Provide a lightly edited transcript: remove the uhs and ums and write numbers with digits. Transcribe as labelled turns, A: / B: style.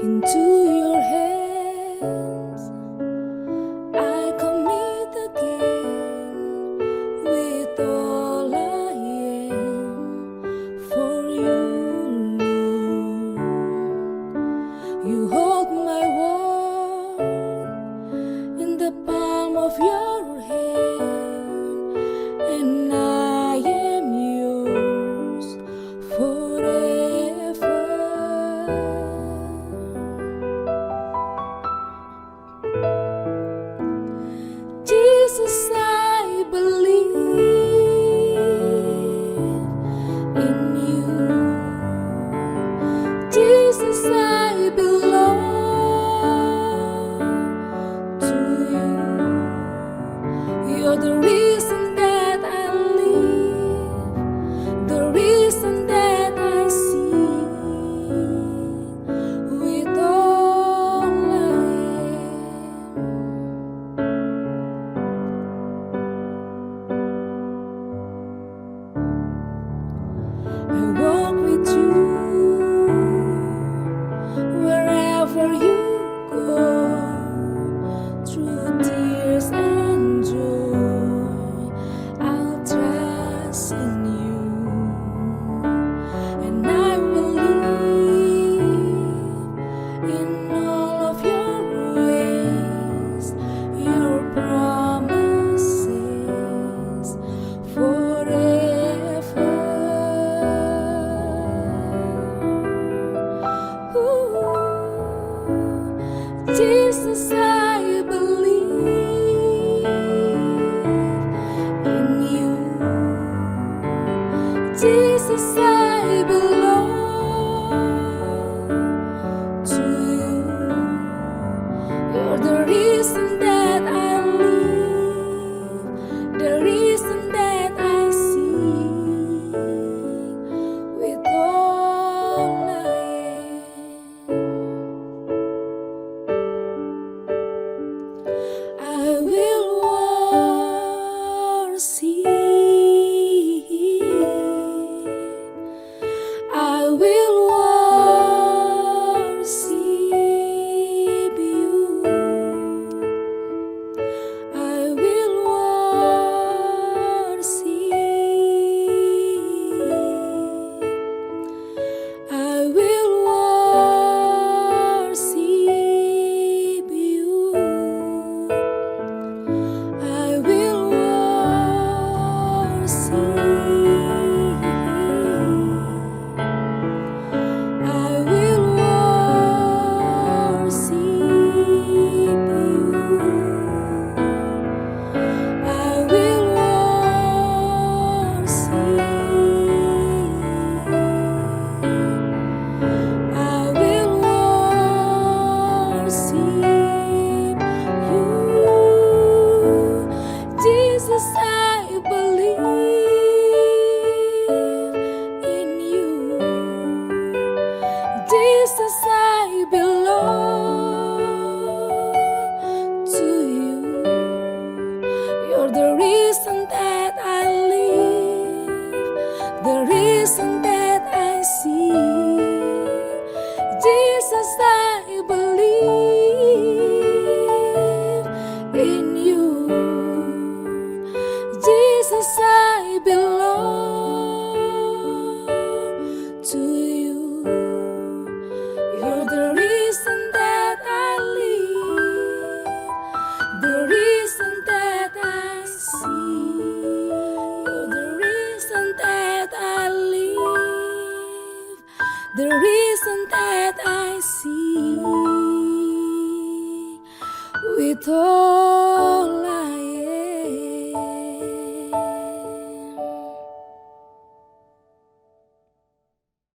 A: Into your hands I commit again, with all I am for you, Lord. You hold my world in the palm of your hand, and I am yours forever. Jesus, I believe in you. Jesus, I belong to you. You're the reason that I live, the reason that I sing, with all I am. I walk with you wherever you go, through tears and joy. I'll trust in you, and I believe in all of your ways, your promises forever. Jesus, I believe in you. Jesus, I belong to you. You're the reason that I live, the reason that I sing, with all I am. I will worship, I will worship you, I will worship, I will worship you, I will worship, I will worship you, I will worship, I will worship you. Jesus, I believe in you. Jesus, I belong to you. You're the reason that I live, the reason that I see. Jesus, I believe in you. Jesus, I belong to you. You're the reason that I live, the reason that I see. You're the reason that I live, the reason that I see, with all